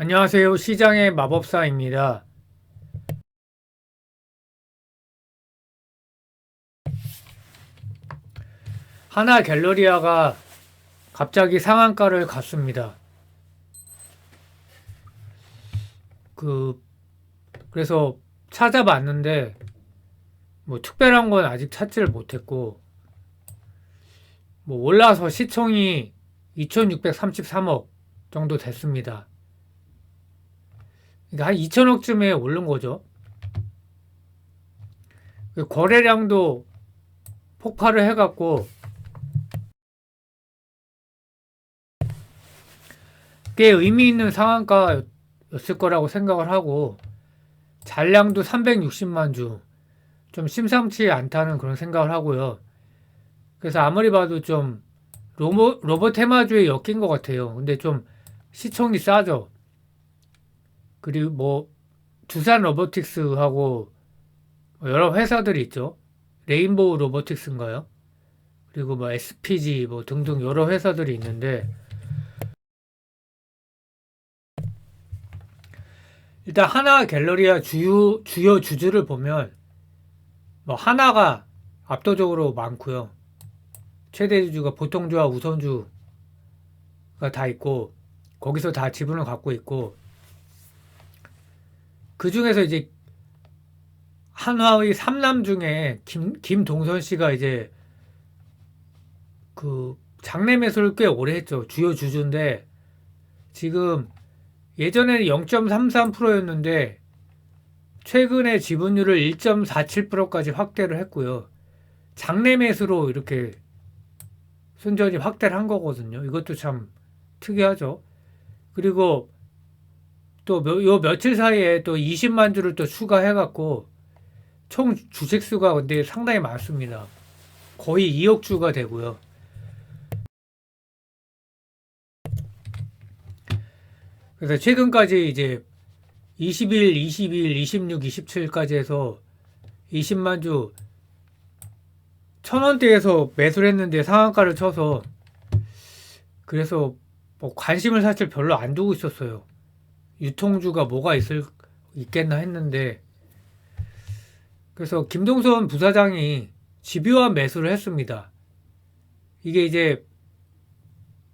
안녕하세요. 시장의 마법사입니다. 하나 갤러리아가 갑자기 상한가를 갔습니다. 그, 그래서 찾아봤는데, 뭐 특별한 건 아직 찾지를 못했고, 뭐 올라서 시총이 2633억 정도 됐습니다. 그러니까 한 2000억쯤에 오른 거죠. 거래량도 폭발을 해갖고, 꽤 의미 있는 상한가였을 거라고 생각을 하고, 잔량도 360만 주, 좀 심상치 않다는 그런 생각을 하고요. 그래서 아무리 봐도 좀 로봇 테마주에 엮인 것 같아요. 근데 좀 시총이 싸죠. 그리고 뭐 두산 로보틱스하고 여러 회사들이 있죠. 레인보우 로보틱스인가요? 그리고 뭐 SPG 뭐 등등 여러 회사들이 있는데 일단 하나 갤러리아 주요 주주를 보면 뭐 하나가 압도적으로 많고요. 최대 주주가 보통주와 우선주가 다 있고 거기서 다 지분을 갖고 있고 그 중에서 이제 한화의 삼남 중에 김동선 씨가 이제 그 장내 매수를 꽤 오래 했죠. 주요 주주인데 지금 예전에는 0.33%였는데 최근에 지분율을 1.47%까지 확대를 했고요. 장내 매수로 이렇게 순전히 확대를 한 거거든요. 이것도 참 특이하죠. 그리고 또 요 며칠 사이에 또 20만 주를 또 추가해갖고 총 주식 수가 근데 상당히 많습니다. 거의 2억 주가 되고요. 그래서 최근까지 이제 20일, 22일, 26, 27까지 해서 20만 주 1000원대에서 매수를 했는데 상한가를 쳐서 그래서 뭐 관심을 사실 별로 안 두고 있었어요. 유통주가 뭐가 있겠나 했는데 그래서 김동선 부사장이 집요한 매수를 했습니다. 이게 이제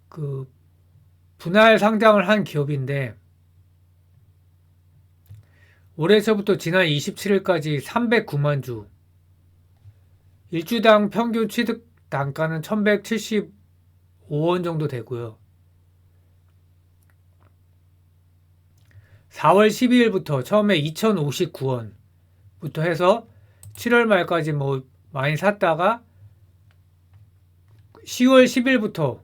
그 분할 상장을 한 기업인데 올해 초부터 지난 27일까지 309만 주, 일주당 평균 취득 단가는 1175원 정도 되고요. 4월 12일부터 처음에 2059원부터 해서 7월 말까지 뭐 많이 샀다가 10월 10일부터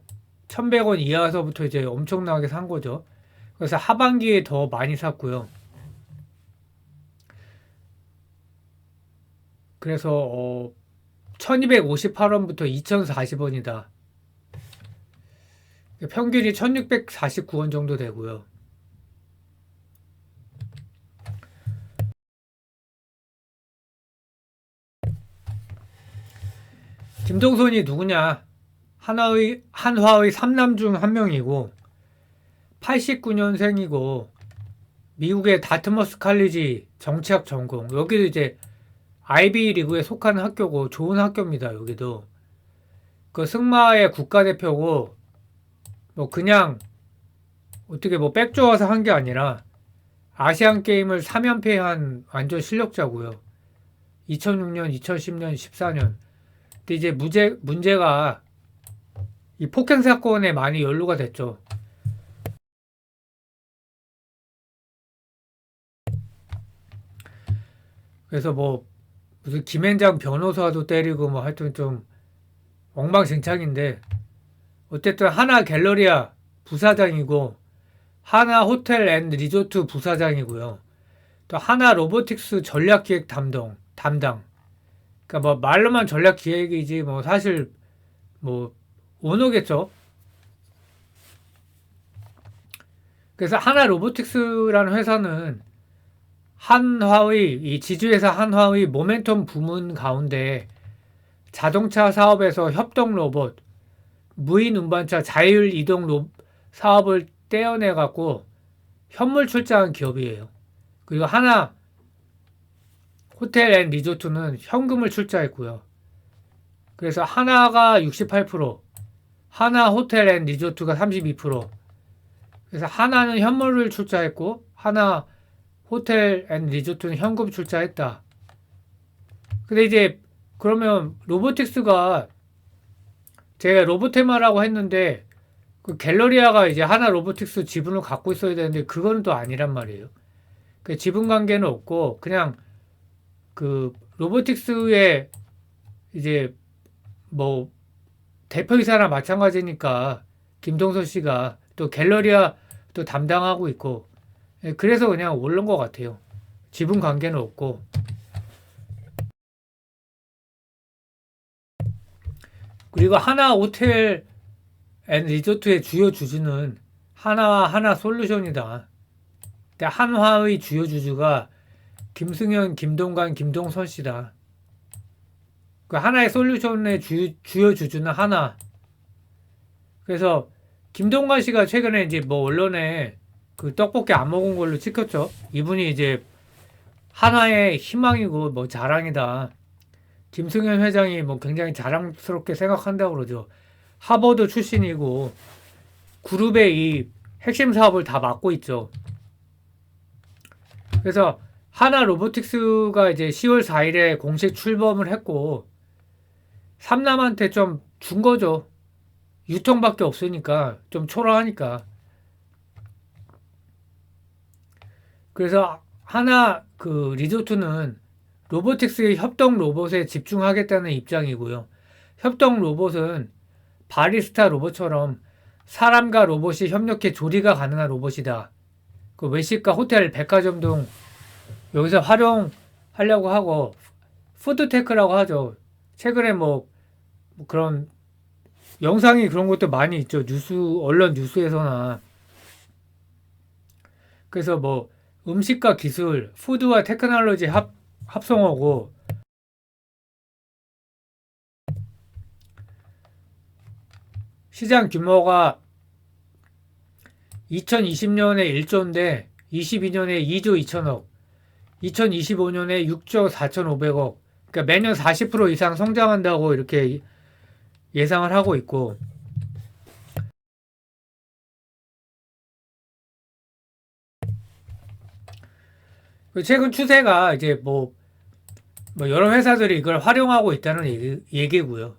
1100원 이하서부터 이제 엄청나게 산 거죠. 그래서 하반기에 더 많이 샀고요. 그래서 1258원부터 2040원이다. 평균이 1649원 정도 되고요. 김동선이 누구냐? 한화의 3남 중 한 명이고 89년생이고 미국의 다트머스 칼리지 정치학 전공. 여기도 이제 아이비 리그에 속하는 학교고 좋은 학교입니다. 여기도 그 승마의 국가대표고 뭐 그냥 어떻게 뭐 백조와서 한 게 아니라 아시안 게임을 3연패한 완전 실력자고요. 2006년, 2010년, 14년. 근데 이제 문제가 이 폭행 사건에 많이 연루가 됐죠. 그래서 뭐 무슨 김앤장 변호사도 때리고 뭐 하여튼 좀 엉망진창인데 어쨌든 하나 갤러리아 부사장이고 하나 호텔 앤 리조트 부사장이고요. 또 하나 로보틱스 전략기획 담당. 그러니까 뭐 말로만 전략기획이지 뭐 사실 뭐 오너겠죠. 그래서 하나 로보틱스라는 회사는 한화의 이 지주회사 한화의 모멘텀 부문 가운데 자동차 사업에서 협동 로봇, 무인 운반차 자율 이동 사업을 떼어내 갖고 현물 출자한 기업이에요. 그리고 하나 호텔 앤 리조트는 현금을 출자했고요. 그래서 하나가 68%, 하나 호텔 앤 리조트가 32%. 그래서 하나는 현물을 출자했고 하나 호텔 앤 리조트는 현금 출자했다. 근데 이제 그러면 로보틱스가 제가 로보테마라고 했는데 그 갤러리아가 이제 하나 로보틱스 지분을 갖고 있어야 되는데 그거는 또 아니란 말이에요. 그 지분 관계는 없고 그냥 그 로보틱스의 이제 뭐 대표이사나 마찬가지니까 김동선 씨가 또 갤러리아 또 담당하고 있고 그래서 그냥 오른 것 같아요. 지분 관계는 없고. 그리고 하나 호텔 앤 리조트의 주요 주주는 하나와 하나솔루션이다. 근데 한화의 주요 주주가 김승현, 김동관, 김동선 씨다. 그 하나의 솔루션의 주요 주주는 하나. 그래서 김동관 씨가 최근에 이제 뭐 언론에 그 떡볶이 안 먹은 걸로 찍혔죠. 이분이 이제 하나의 희망이고 뭐 자랑이다. 김승현 회장이 뭐 굉장히 자랑스럽게 생각한다고 그러죠. 하버드 출신이고 그룹의 이 핵심 사업을 다 맡고 있죠. 그래서 하나 로보틱스가 이제 10월 4일에 공식 출범을 했고 삼남한테 좀 준 거죠. 유통밖에 없으니까 좀 초라하니까. 그래서 하나 그 리조트는 로보틱스의 협동 로봇에 집중하겠다는 입장이고요. 협동 로봇은 바리스타 로봇처럼 사람과 로봇이 협력해 조리가 가능한 로봇이다. 그 외식과 호텔, 백화점 등 여기서 활용하려고 하고 푸드테크라고 하죠. 최근에 뭐 그런 영상이 그런 것도 많이 있죠. 언론 뉴스에서나. 그래서 뭐 음식과 기술, 푸드와 테크놀로지 합성어고 시장 규모가 2020년에 1조인데 22년에 2조 2천억, 2025년에 6조 4,500억. 그러니까 매년 40% 이상 성장한다고 이렇게 예상을 하고 있고 최근 추세가 이제 뭐 여러 회사들이 이걸 활용하고 있다는 얘기고요.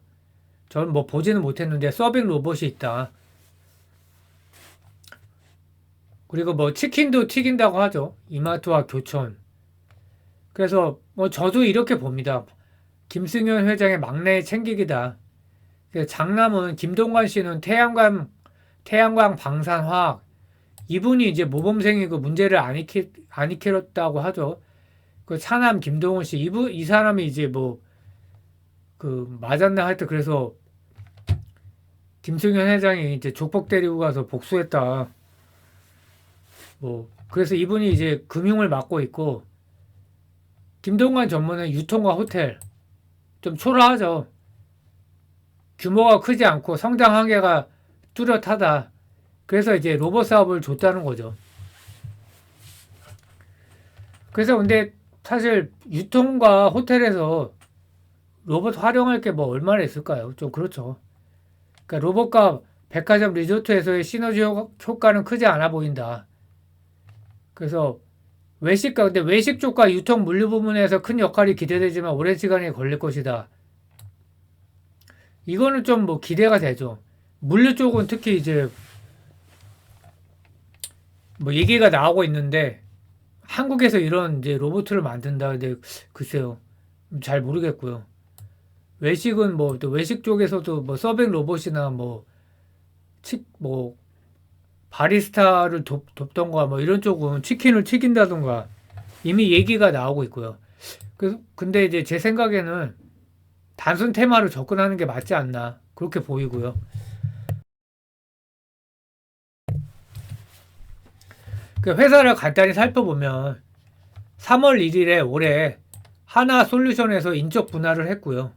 저는 뭐 보지는 못했는데 서빙 로봇이 있다. 그리고 뭐 치킨도 튀긴다고 하죠. 이마트와 교촌. 그래서 뭐 저도 이렇게 봅니다. 김승현 회장의 막내 챙기기다. 장남은 김동관 씨는 태양광 방산화학 이분이 이제 모범생이고 문제를 안 익혔다고 하죠. 그 차남 김동훈 씨 이 사람이 이제 뭐 그 맞았나 하여튼 그래서 김승현 회장이 이제 족복 데리고 가서 복수했다. 뭐 그래서 이분이 이제 금융을 맡고 있고 김동관 전문은 유통과 호텔 좀 초라하죠. 규모가 크지 않고 성장 한계가 뚜렷하다. 그래서 이제 로봇 사업을 줬다는 거죠. 그래서 근데 사실 유통과 호텔에서 로봇 활용할 게 뭐 얼마나 있을까요? 좀 그렇죠. 그러니까 로봇과 백화점 리조트에서의 시너지 효과는 크지 않아 보인다. 그래서 근데 외식 쪽과 유통 물류 부문에서 큰 역할이 기대되지만 오랜 시간이 걸릴 것이다. 이거는 좀 뭐 기대가 되죠. 물류 쪽은 특히 이제 뭐 얘기가 나오고 있는데 한국에서 이런 이제 로봇을 만든다. 근데 글쎄요. 잘 모르겠고요. 외식은 뭐 또 외식 쪽에서도 뭐 서빙 로봇이나 뭐 바리스타를 돕던가 뭐 이런 쪽은 치킨을 튀긴다던가 이미 얘기가 나오고 있고요. 근데 이제 제 생각에는 단순 테마로 접근하는 게 맞지 않나 그렇게 보이고요. 그 회사를 간단히 살펴보면 3월 1일에 올해 하나솔루션에서 인적 분할을 했고요.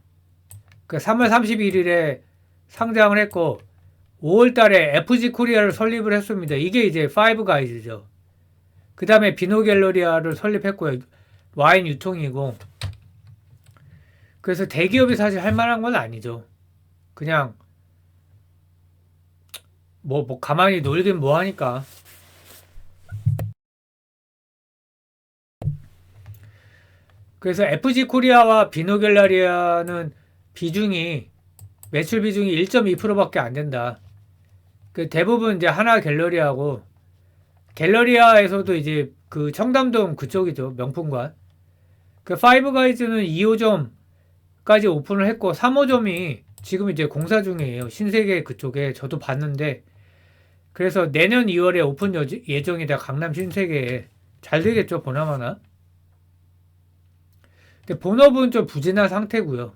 그 3월 31일에 상장을 했고 5월 달에 FG 코리아를 설립을 했습니다. 이게 이제 파이브가이즈죠. 그 다음에 비노갤러리아를 설립했고요. 와인 유통이고. 그래서 대기업이 사실 할 만한 건 아니죠. 그냥 뭐 가만히 놀긴 뭐 하니까. 그래서 FG 코리아와 비노갤러리아는 매출 비중이 1.2%밖에 안 된다. 그 대부분 이제 하나 갤러리아고, 갤러리아에서도 이제 그 청담동 그쪽이죠. 명품관. 그 파이브가이즈는 2호점까지 오픈을 했고 3호점이 지금 이제 공사 중이에요. 신세계 그쪽에 저도 봤는데, 그래서 내년 2월에 오픈 예정이다. 강남 신세계에. 잘 되겠죠, 보나마나. 근데 본업은 좀 부진한 상태고요.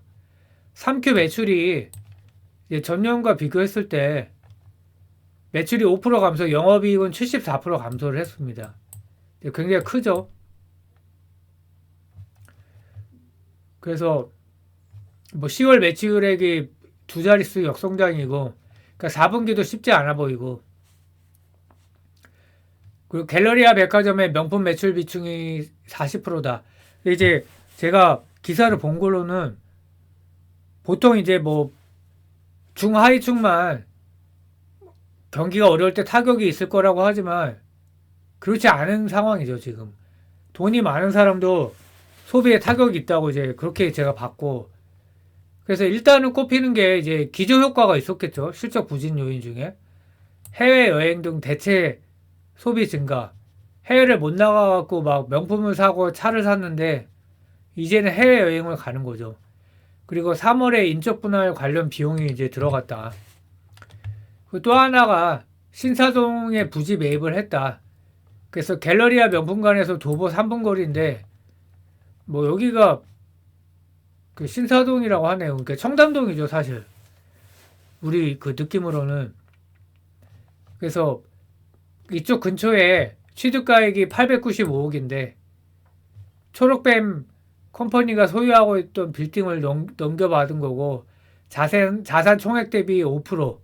3Q 매출이 이제 전년과 비교했을 때 매출이 5% 감소, 영업이익은 74% 감소를 했습니다. 굉장히 크죠. 그래서 뭐 10월 매출액이 두 자릿수 역성장이고, 그러니까 4분기도 쉽지 않아 보이고, 그리고 갤러리아 백화점의 명품 매출 비중이 40%다. 이제 제가 기사를 본 걸로는 보통 이제 뭐 중하위층만 경기가 어려울 때 타격이 있을 거라고 하지만 그렇지 않은 상황이죠, 지금. 돈이 많은 사람도 소비에 타격이 있다고 이제 그렇게 제가 봤고, 그래서 일단은 꼽히는 게 이제 기저효과가 있었겠죠. 실적 부진 요인 중에. 해외여행 등 대체 소비 증가. 해외를 못 나가갖고 막 명품을 사고 차를 샀는데 이제는 해외여행을 가는 거죠. 그리고 3월에 인적 분할 관련 비용이 이제 들어갔다. 또 하나가 신사동에 부지 매입을 했다. 그래서 갤러리아 명품관에서 도보 3분 거리인데, 뭐 여기가 그 신사동이라고 하네요. 그러니까 청담동이죠, 사실. 우리 그 느낌으로는. 그래서 이쪽 근처에 취득가액이 895억인데 초록뱀 컴퍼니가 소유하고 있던 빌딩을 넘겨받은 거고, 자산 총액 대비 5%,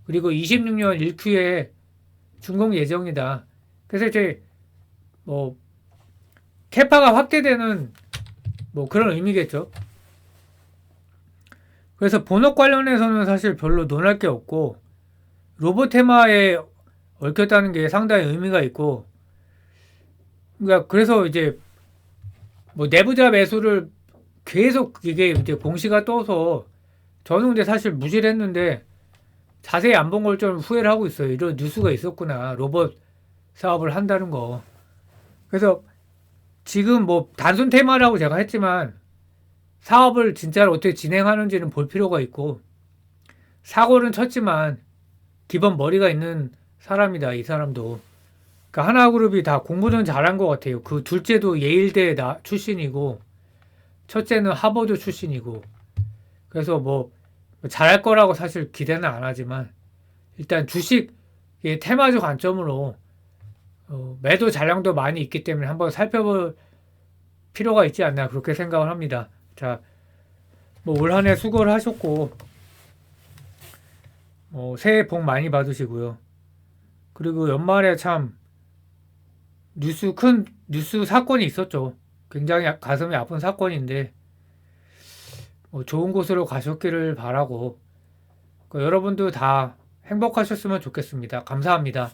그리고 26년 1Q에 준공 예정이다. 그래서 이제 뭐 캐파가 확대되는 뭐 그런 의미겠죠. 그래서 본업 관련해서는 사실 별로 논할 게 없고, 로봇 테마에 얽혔다는 게 상당히 의미가 있고, 그러니까 그래서 이제 뭐 내부자 매수를 계속 이게 이제 공시가 떠서 저는 근데 사실 무시를 했는데 자세히 안 본 걸 좀 후회를 하고 있어요. 이런 뉴스가 있었구나. 로봇 사업을 한다는 거. 그래서 지금 뭐 단순 테마라고 제가 했지만 사업을 진짜로 어떻게 진행하는지는 볼 필요가 있고, 사고는 쳤지만 기본 머리가 있는 사람이다, 이 사람도. 그러니까 하나그룹이 다 공부는 잘한 것 같아요. 그 둘째도 예일대 출신이고, 첫째는 하버드 출신이고, 그래서 뭐 잘할 거라고 사실 기대는 안 하지만, 일단 주식의 테마적 관점으로 매도 잔량도 많이 있기 때문에 한번 살펴볼 필요가 있지 않나, 그렇게 생각을 합니다. 자, 뭐 올 한 해 수고를 하셨고, 새해 복 많이 받으시고요. 그리고 연말에 참 큰 뉴스 사건이 있었죠. 굉장히 가슴이 아픈 사건인데, 좋은 곳으로 가셨기를 바라고, 여러분도 다 행복하셨으면 좋겠습니다. 감사합니다.